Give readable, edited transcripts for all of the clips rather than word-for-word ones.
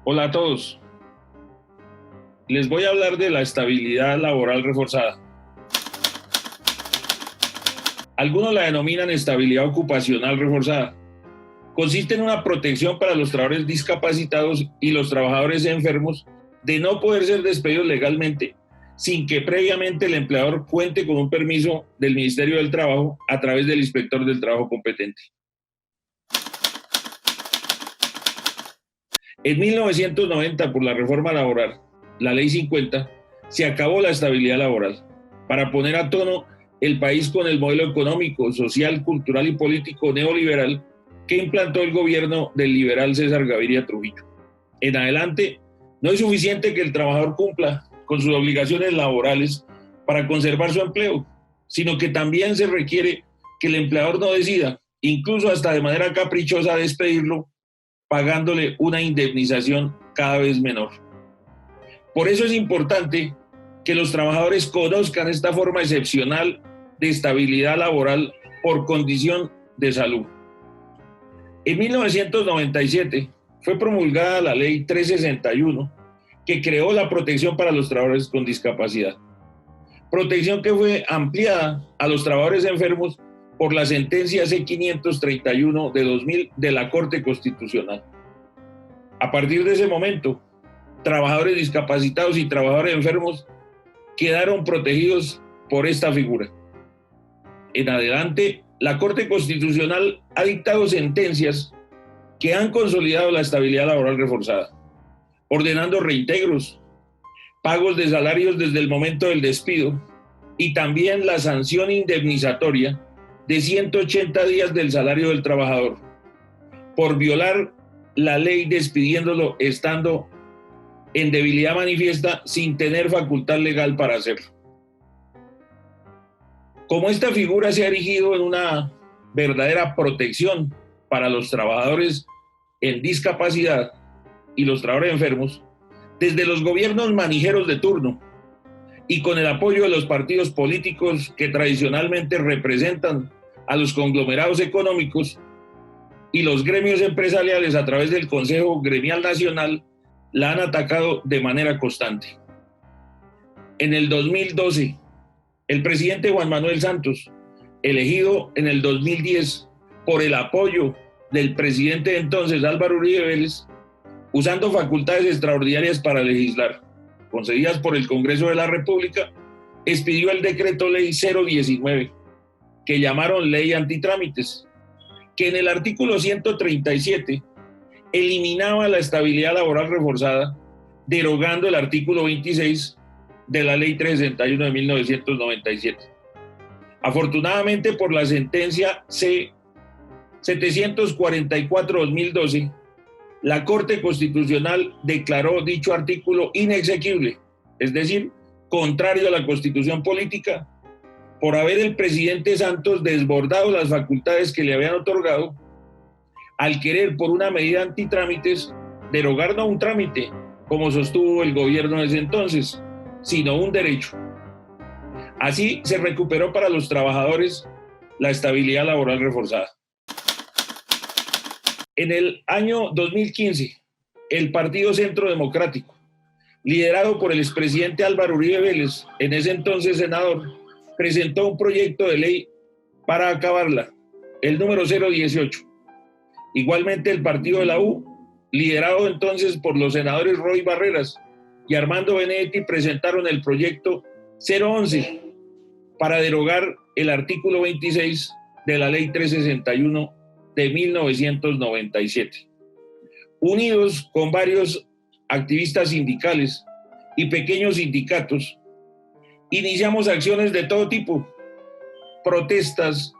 Hola a todos. Les voy a hablar de la estabilidad laboral reforzada. Algunos la denominan estabilidad ocupacional reforzada. Consiste en una protección para los trabajadores discapacitados y los trabajadores enfermos de no poder ser despedidos legalmente sin que previamente el empleador cuente con un permiso del Ministerio del Trabajo a través del inspector del trabajo competente. En 1990, por la reforma laboral, la Ley 50, se acabó la estabilidad laboral para poner a tono el país con el modelo económico, social, cultural y político neoliberal que implantó el gobierno del liberal César Gaviria Trujillo. En adelante, no es suficiente que el trabajador cumpla con sus obligaciones laborales para conservar su empleo, sino que también se requiere que el empleador no decida, incluso hasta de manera caprichosa, despedirlo, pagándole una indemnización cada vez menor. Por eso es importante que los trabajadores conozcan esta forma excepcional de estabilidad laboral por condición de salud. En 1997 fue promulgada la Ley 361, que creó la protección para los trabajadores con discapacidad. Protección que fue ampliada a los trabajadores enfermos por la sentencia C531 de 2000 de la Corte Constitucional. A partir de ese momento, trabajadores discapacitados y trabajadores enfermos quedaron protegidos por esta figura. En adelante, la Corte Constitucional ha dictado sentencias que han consolidado la estabilidad laboral reforzada, ordenando reintegros, pagos de salarios desde el momento del despido y también la sanción indemnizatoria de 180 días del salario del trabajador por violar la ley despidiéndolo estando en debilidad manifiesta sin tener facultad legal para hacerlo. Como esta figura se ha erigido en una verdadera protección para los trabajadores en discapacidad y los trabajadores enfermos, desde los gobiernos manijeros de turno y con el apoyo de los partidos políticos que tradicionalmente representan a los conglomerados económicos y los gremios empresariales a través del Consejo Gremial Nacional, la han atacado de manera constante. En el 2012, el presidente Juan Manuel Santos, elegido en el 2010 por el apoyo del presidente de entonces Álvaro Uribe Vélez, usando facultades extraordinarias para legislar, concedidas por el Congreso de la República, expidió el decreto ley 019, que llamaron ley antitrámites, que en el artículo 137 eliminaba la estabilidad laboral reforzada, derogando el artículo 26 de la ley 361 de 1997. Afortunadamente, por la sentencia C 744-2012, la Corte Constitucional declaró dicho artículo inexequible, es decir, contrario a la Constitución política, por haber el presidente Santos desbordado las facultades que le habían otorgado al querer, por una medida antitrámites, derogar no un trámite, como sostuvo el gobierno desde entonces, sino un derecho. Así se recuperó para los trabajadores la estabilidad laboral reforzada. En el año 2015, el Partido Centro Democrático, liderado por el expresidente Álvaro Uribe Vélez, en ese entonces senador, presentó un proyecto de ley para acabarla, el número 018. Igualmente, el partido de la U, liderado entonces por los senadores Roy Barreras y Armando Benedetti, presentaron el proyecto 011 para derogar el artículo 26 de la ley 361 de 1997. Unidos con varios activistas sindicales y pequeños sindicatos, iniciamos acciones de todo tipo: protestas,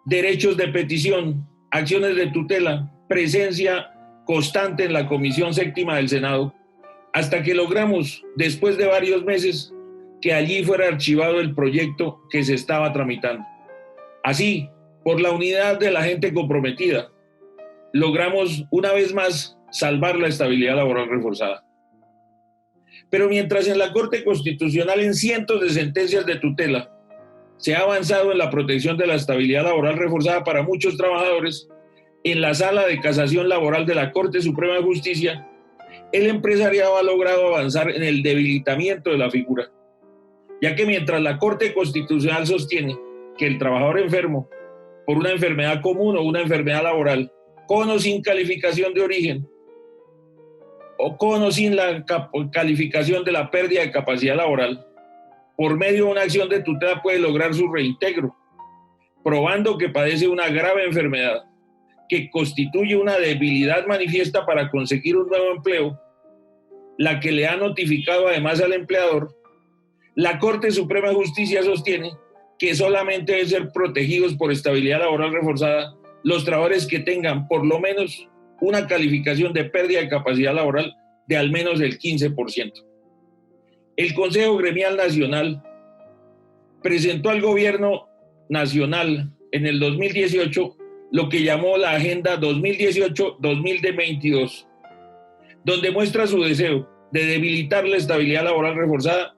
derechos de petición, acciones de tutela, presencia constante en la Comisión Séptima del Senado, hasta que logramos, después de varios meses, que allí fuera archivado el proyecto que se estaba tramitando. Así, por la unidad de la gente comprometida, logramos una vez más salvar la estabilidad laboral reforzada. Pero mientras en la Corte Constitucional, en cientos de sentencias de tutela, se ha avanzado en la protección de la estabilidad laboral reforzada para muchos trabajadores, en la Sala de Casación Laboral de la Corte Suprema de Justicia, el empresariado ha logrado avanzar en el debilitamiento de la figura, ya que mientras la Corte Constitucional sostiene que el trabajador enfermo por una enfermedad común o una enfermedad laboral, con o sin calificación de origen, o con o sin la calificación de la pérdida de capacidad laboral, por medio de una acción de tutela puede lograr su reintegro, probando que padece una grave enfermedad que constituye una debilidad manifiesta para conseguir un nuevo empleo, la que le ha notificado además al empleador. La Corte Suprema de Justicia sostiene que solamente deben ser protegidos por estabilidad laboral reforzada los trabajadores que tengan por lo menos una calificación de pérdida de capacidad laboral de al menos el 15%. El Consejo Gremial Nacional presentó al Gobierno Nacional en el 2018 lo que llamó la Agenda 2018-2022, donde muestra su deseo de debilitar la estabilidad laboral reforzada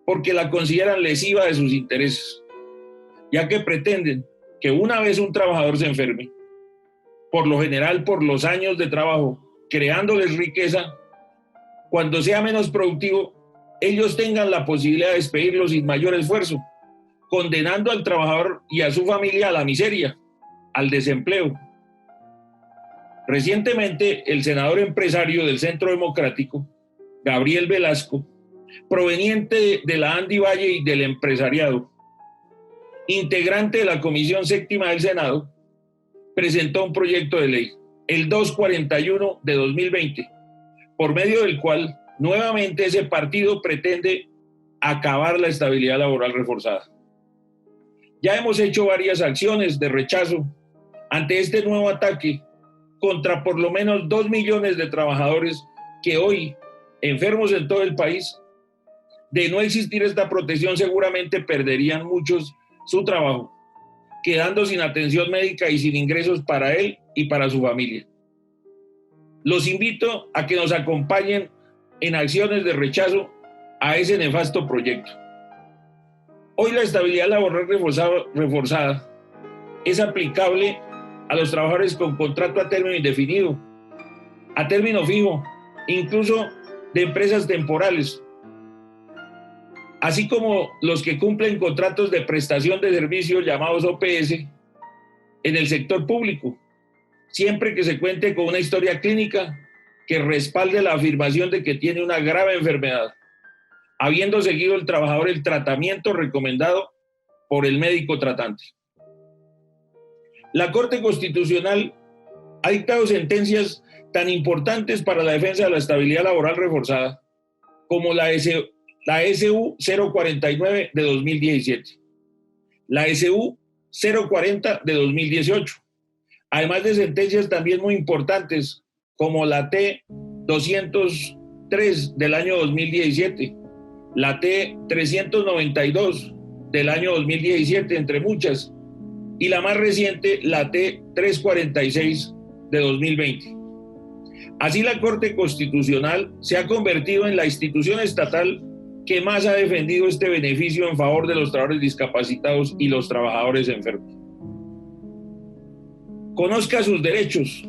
porque la consideran lesiva de sus intereses, ya que pretenden que una vez un trabajador se enferme, por lo general por los años de trabajo, creándoles riqueza, cuando sea menos productivo, ellos tengan la posibilidad de despedirlo sin mayor esfuerzo, condenando al trabajador y a su familia a la miseria, al desempleo. Recientemente, el senador empresario del Centro Democrático, Gabriel Velasco, proveniente de la Andy Valle y del empresariado, integrante de la Comisión Séptima del Senado, presentó un proyecto de ley, el 241 de 2020, por medio del cual nuevamente ese partido pretende acabar la estabilidad laboral reforzada. Ya hemos hecho varias acciones de rechazo ante este nuevo ataque contra por lo menos 2 millones de trabajadores que hoy, enfermos en todo el país, de no existir esta protección seguramente perderían muchos su trabajo, quedando sin atención médica y sin ingresos para él y para su familia. Los invito a que nos acompañen en acciones de rechazo a ese nefasto proyecto. Hoy la estabilidad laboral reforzada es aplicable a los trabajadores con contrato a término indefinido, a término fijo, incluso de empresas temporales, así como los que cumplen contratos de prestación de servicios llamados OPS en el sector público, siempre que se cuente con una historia clínica que respalde la afirmación de que tiene una grave enfermedad, habiendo seguido el trabajador el tratamiento recomendado por el médico tratante. La Corte Constitucional ha dictado sentencias tan importantes para la defensa de la estabilidad laboral reforzada como la SU 049 de 2017, la SU 040 de 2018, además de sentencias también muy importantes como la T 203 del año 2017, la T 392 del año 2017, entre muchas, y la más reciente, la T 346 de 2020. Así, la Corte Constitucional se ha convertido en la institución estatal que más ha defendido este beneficio en favor de los trabajadores discapacitados y los trabajadores enfermos. Conozca sus derechos,